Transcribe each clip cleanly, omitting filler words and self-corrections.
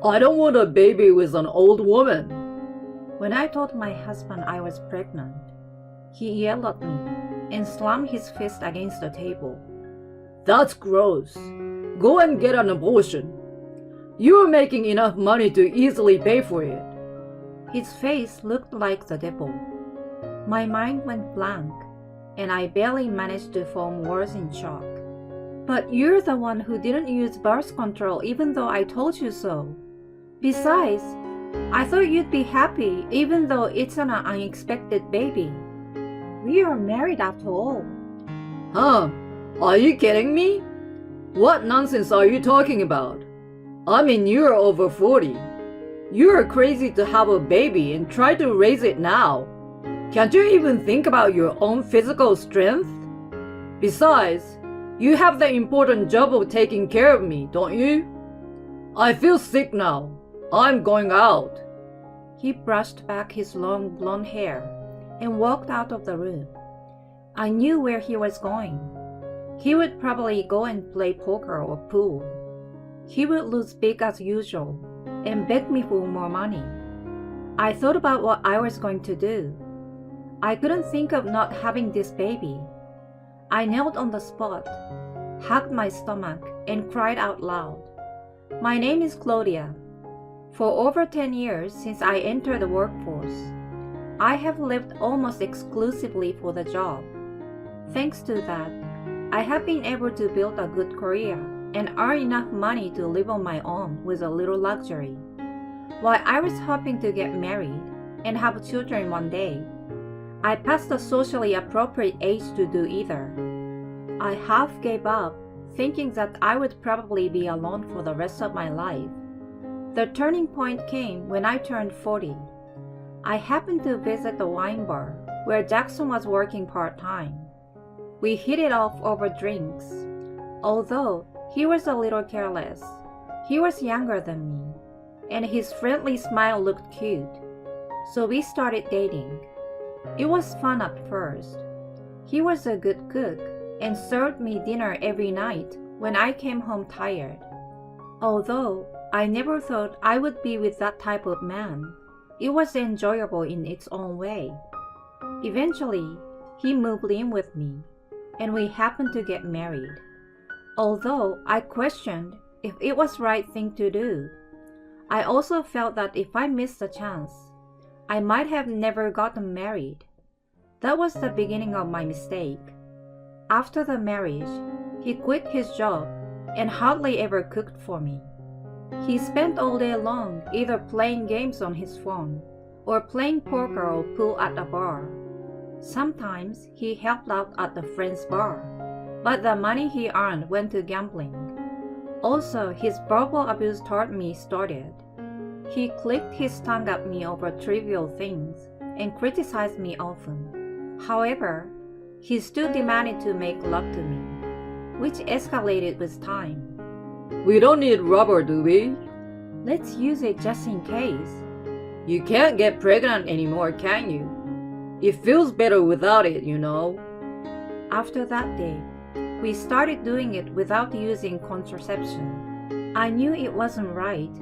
I don't want a baby with an old woman. When I told my husband I was pregnant, he yelled at me and slammed his fist against the table. That's gross. Go and get an abortion. You're making enough money to easily pay for it. His face looked like the devil. My mind went blank, and I barely managed to form words in shock. But you're the one who didn't use birth control even though I told you so. Besides, I thought you'd be happy even though it's an unexpected baby. We are married after all. Huh? Are you kidding me? What nonsense are you talking about? I mean, you're over 40. You're crazy to have a baby and try to raise it now. Can't you even think about your own physical strength? Besides, you have the important job of taking care of me, don't you? I feel sick now. I'm going out. He brushed back his long blonde hair and walked out of the room. I knew where he was going. He would probably go and play poker or pool. He would lose big as usual and beg me for more money. I thought about what I was going to do. I couldn't think of not having this baby. I knelt on the spot, hugged my stomach, and cried out loud. My name is Claudia. For over 10 years since I entered the workforce, I have lived almost exclusively for the job. Thanks to that, I have been able to build a good career and earn enough money to live on my own with a little luxury. While I was hoping to get married and have children one day, I passed the socially appropriate age to do either. I half gave up, thinking that I would probably be alone for the rest of my life. The turning point came when I turned 40. I happened to visit the wine bar where Jackson was working part-time. We hit it off over drinks. Although he was a little careless, he was younger than me, and his friendly smile looked cute. So we started dating. It was fun at first. He was a good cook and served me dinner every night when I came home tired. Although I never thought I would be with that type of man, it was enjoyable in its own way. Eventually, he moved in with me, and we happened to get married. Although I questioned if it was the right thing to do, I also felt that if I missed the chance, I might have never gotten married. That was the beginning of my mistake. After the marriage, he quit his job and hardly ever cooked for me. He spent all day long either playing games on his phone or playing poker or pool at a bar. Sometimes he helped out at the friend's bar, but the money he earned went to gambling. Also, his verbal abuse toward me started. He clicked his tongue at me over trivial things and criticized me often. However, he still demanded to make love to me, which escalated with time. We don't need rubber, do we? Let's use it just in case. You can't get pregnant anymore, can you? It feels better without it, you know. After that day, we started doing it without using contraception. I knew it wasn't right,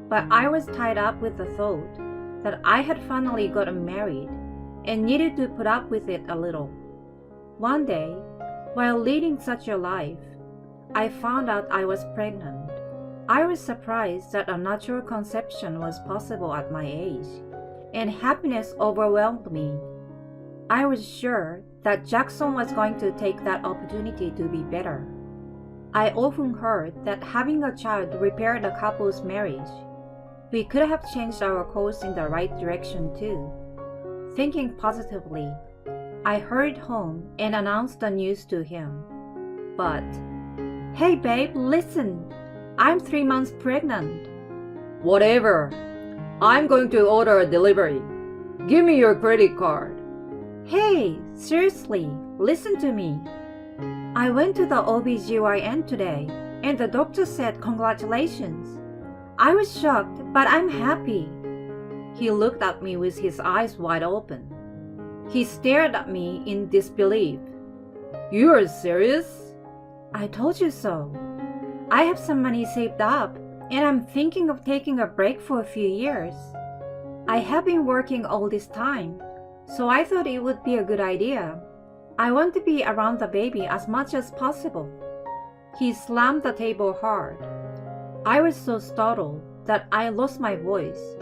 but I was tied up with the thought that I had finally gotten married and needed to put up with it a little. One day, while leading such a life, I found out I was pregnant. I was surprised that a natural conception was possible at my age, and happiness overwhelmed me. I was sure that Jackson was going to take that opportunity to be better. I often heard that having a child repaired a couple's marriage. We could have changed our course in the right direction too. Thinking positively, I hurried home and announced the news to him. But, hey babe, listen! I'm 3 months pregnant. Whatever. I'm going to order a delivery. Give me your credit card. Hey, seriously, listen to me. I went to the OBGYN today, and the doctor said congratulations. I was shocked, but I'm happy. He looked at me with his eyes wide open. He stared at me in disbelief. You're serious? I told you so. I have some money saved up, and I'm thinking of taking a break for a few years. I have been working all this time, so I thought it would be a good idea. I want to be around the baby as much as possible." He slammed the table hard. I was so startled that I lost my voice.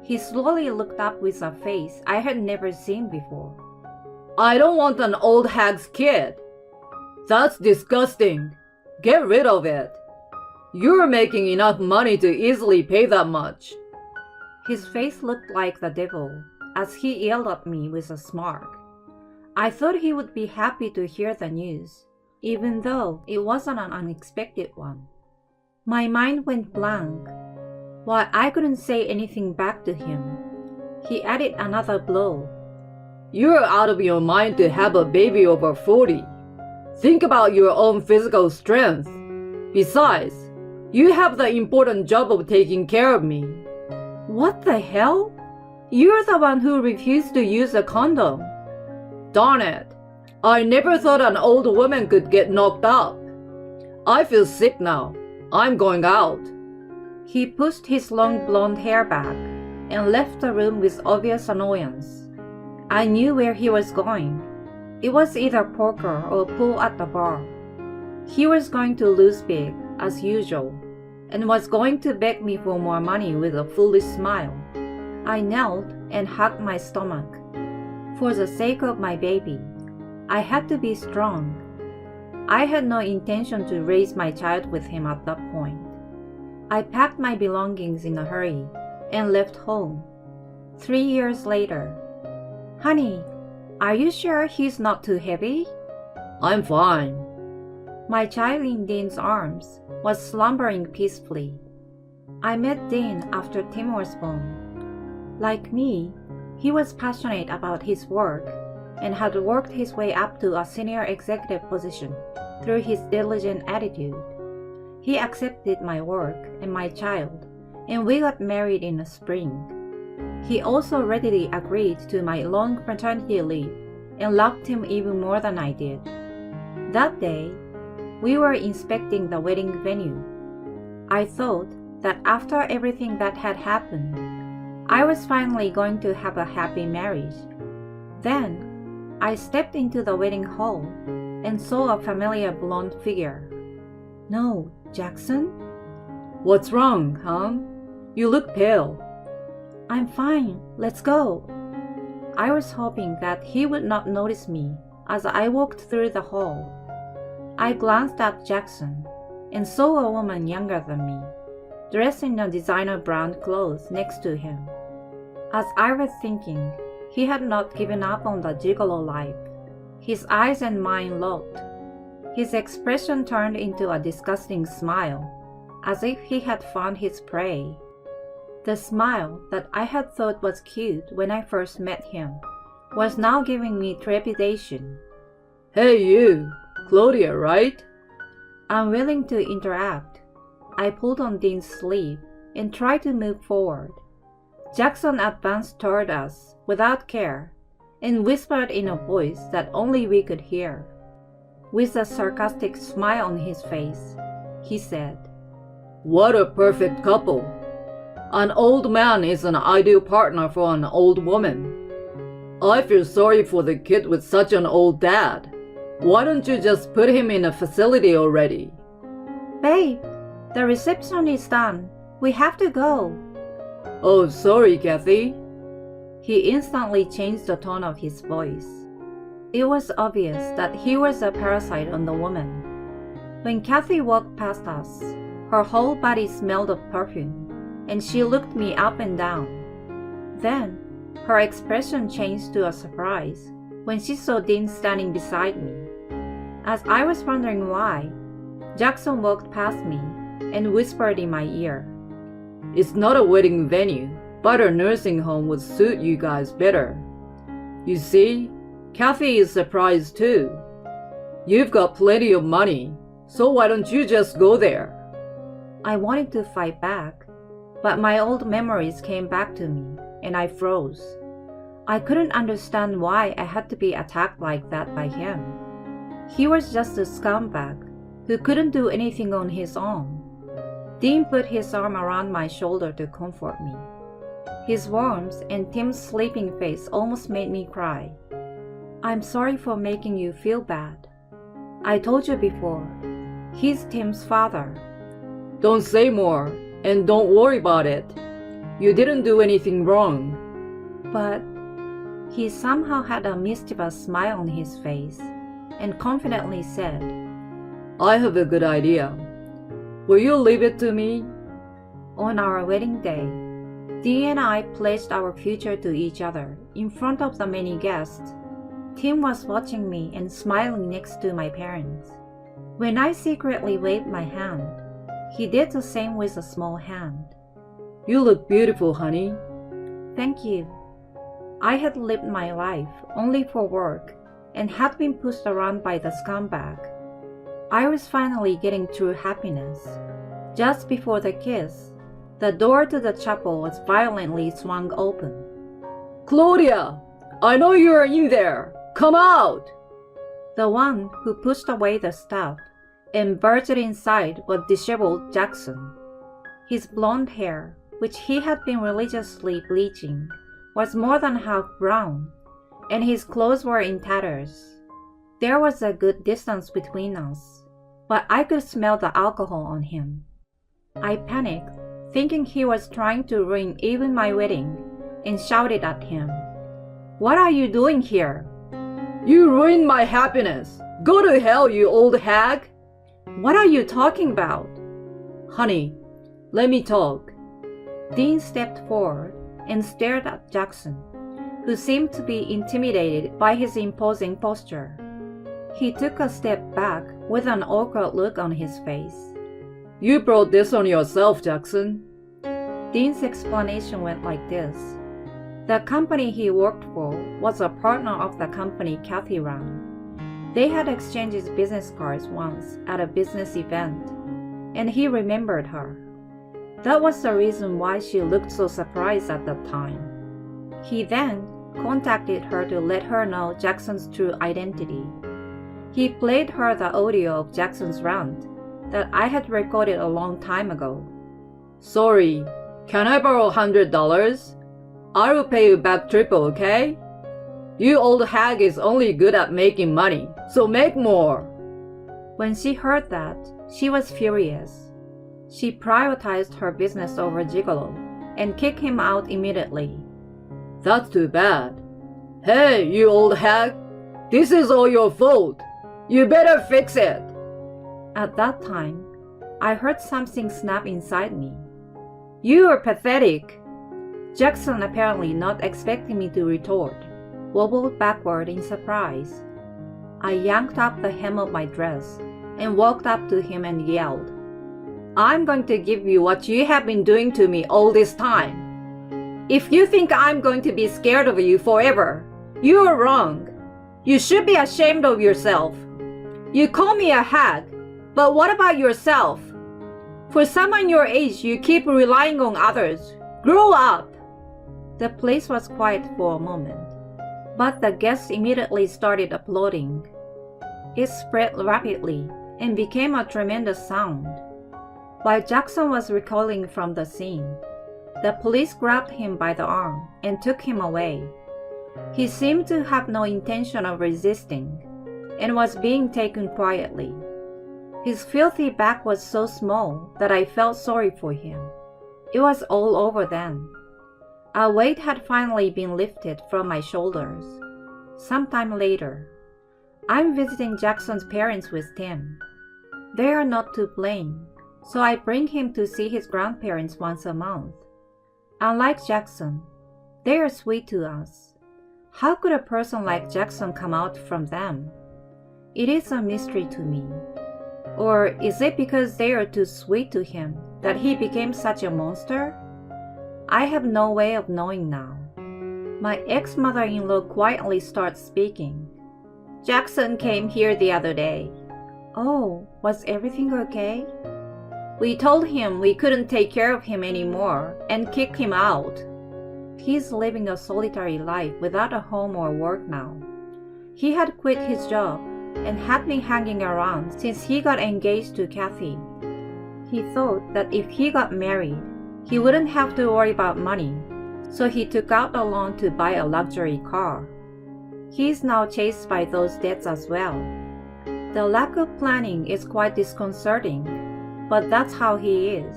He slowly looked up with a face I had never seen before. "I don't want an old hag's kid. That's disgusting. Get rid of it. You're making enough money to easily pay that much." His face looked like the devil as he yelled at me with a smirk. I thought he would be happy to hear the news, even though it wasn't an unexpected one. My mind went blank. While I couldn't say anything back to him, he added another blow. "You're out of your mind to have a baby over 40. Think about your own physical strength. Besides, you have the important job of taking care of me." What the hell? You're the one who refused to use a condom. Darn it. I never thought an old woman could get knocked up. I feel sick now. I'm going out. He pushed his long blonde hair back and left the room with obvious annoyance. I knew where he was going. It was either poker or pool at the bar. He was going to lose big, as usual, and was going to beg me for more money with a foolish smile. I knelt and hugged my stomach. For the sake of my baby, I had to be strong. I had no intention to raise my child with him at that point. I packed my belongings in a hurry and left home. 3 years later. "Honey, are you sure he's not too heavy?" I'm fine. My child in Dean's arms was slumbering peacefully. I met Dean after Tim was born. Like me, he was passionate about his work and had worked his way up to a senior executive position through his diligent attitude. He accepted my work and my child, and we got married in the spring. He also readily agreed to my long paternity leave and loved him even more than I did. That day, we were inspecting the wedding venue. I thought that after everything that had happened, I was finally going to have a happy marriage. Then, I stepped into the wedding hall and saw a familiar blonde figure. "No, Jackson?" What's wrong, hon? You look pale. "I'm fine, let's go." I was hoping that he would not notice me as I walked through the hall. I glanced at Jackson and saw a woman younger than me, dressed in a designer brand clothes next to him. As I was thinking, he had not given up on the gigolo life. His eyes and mine locked. His expression turned into a disgusting smile, as if he had found his prey. The smile that I had thought was cute when I first met him was now giving me trepidation. Hey you, Claudia, right? Unwilling to interact, I pulled on Dean's sleeve and tried to move forward. Jackson advanced toward us without care and whispered in a voice that only we could hear. With a sarcastic smile on his face, he said, "What a perfect couple. An old man is an ideal partner for an old woman. I feel sorry for the kid with such an old dad. Why don't you just put him in a facility already?" "Babe, the reception is done. We have to go." "Oh, sorry, Kathy." He instantly changed the tone of his voice. It was obvious that he was a parasite on the woman. When Kathy walked past us, her whole body smelled of perfume, and she looked me up and down. Then, her expression changed to a surprise when she saw Dean standing beside me. As I was wondering why, Jackson walked past me and whispered in my ear, "It's not a wedding venue, but a nursing home would suit you guys better. You see, Kathy is surprised too. You've got plenty of money, so why don't you just go there?" I wanted to fight back, but my old memories came back to me, and I froze. I couldn't understand why I had to be attacked like that by him. He was just a scumbag who couldn't do anything on his own. Dean put his arm around my shoulder to comfort me. His warmth and Tim's sleeping face almost made me cry. I'm sorry for making you feel bad. I told you before, he's Tim's father. Don't say more, and don't worry about it. You didn't do anything wrong. But he somehow had a mischievous smile on his face and confidently said, I have a good idea. Will you leave it to me? On our wedding day, Dee and I pledged our future to each other in front of the many guests. Tim was watching me and smiling next to my parents. When I secretly waved my hand, he did the same with a small hand. You look beautiful, honey. Thank you. I had lived my life only for work and had been pushed around by the scumbag. I was finally getting true happiness. Just before the kiss, the door to the chapel was violently swung open. Claudia, I know you're in there. Come out! The one who pushed away the staff and barged inside was disheveled Jackson. His blonde hair, which he had been religiously bleaching, was more than half brown, and his clothes were in tatters. There was a good distance between us, but I could smell the alcohol on him. I panicked, thinking he was trying to ruin even my wedding, and shouted at him, What are you doing here? You ruined my happiness. Go to hell, you old hag. What are you talking about? Honey, let me talk. Dean stepped forward and stared at Jackson, who seemed to be intimidated by his imposing posture. He took a step back with an awkward look on his face. You brought this on yourself, Jackson. Dean's explanation went like this. The company he worked for was a partner of the company Kathy ran. They had exchanged business cards once at a business event, and he remembered her. That was the reason why she looked so surprised at the time. He then contacted her to let her know Jackson's true identity. He played her the audio of Jackson's rant that I had recorded a long time ago. Sorry, can I borrow $100? I will pay you back triple, okay? You old hag is only good at making money, so make more. When she heard that, she was furious. She prioritized her business over Gigolo and kicked him out immediately. That's too bad. Hey, you old hag, this is all your fault. You better fix it. At that time, I heard something snap inside me. You are pathetic. Jackson, apparently not expecting me to retort, wobbled backward in surprise. I yanked up the hem of my dress and walked up to him and yelled, I'm going to give you what you have been doing to me all this time. If you think I'm going to be scared of you forever, you are wrong. You should be ashamed of yourself. You call me a hag, but what about yourself? For someone your age, you keep relying on others. Grow up. The place was quiet for a moment, but the guests immediately started applauding. It spread rapidly and became a tremendous sound. While Jackson was recoiling from the scene, the police grabbed him by the arm and took him away. He seemed to have no intention of resisting and was being taken quietly. His filthy back was so small that I felt sorry for him. It was all over then. A weight had finally been lifted from my shoulders. Sometime later, I'm visiting Jackson's parents with Tim. They are not to blame, so I bring him to see his grandparents once a month. Unlike Jackson, they are sweet to us. How could a person like Jackson come out from them? It is a mystery to me. Or is it because they are too sweet to him that he became such a monster? I have no way of knowing now. My ex-mother-in-law quietly starts speaking. Jackson came here the other day. Oh, was everything okay? We told him we couldn't take care of him anymore and kicked him out. He's living a solitary life without a home or work now. He had quit his job and had been hanging around since he got engaged to Kathy. He thought that if he got married, he wouldn't have to worry about money, so he took out a loan to buy a luxury car. He is now chased by those debts as well. The lack of planning is quite disconcerting, but that's how he is.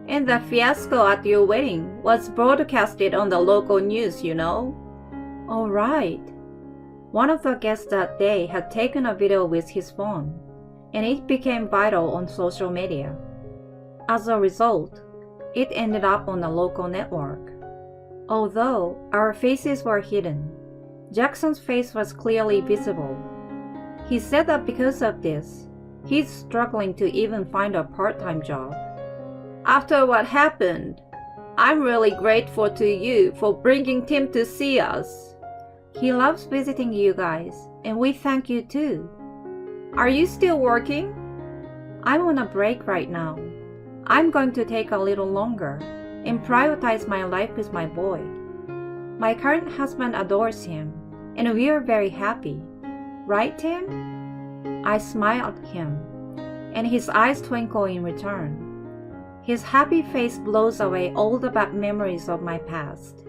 And the fiasco at your wedding was broadcasted on the local news, you know? Oh, right. One of the guests that day had taken a video with his phone, and it became viral on social media. As a result, it ended up on a local network. Although our faces were hidden, Jackson's face was clearly visible. He said that because of this, he's struggling to even find a part-time job. After what happened, I'm really grateful to you for bringing Tim to see us. He loves visiting you guys, and we thank you too. Are you still working? I'm on a break right now. I'm going to take a little longer and prioritize my life with my boy. My current husband adores him, and we are very happy. Right, Tim? I smiled at him, and his eyes twinkle in return. His happy face blows away all the bad memories of my past.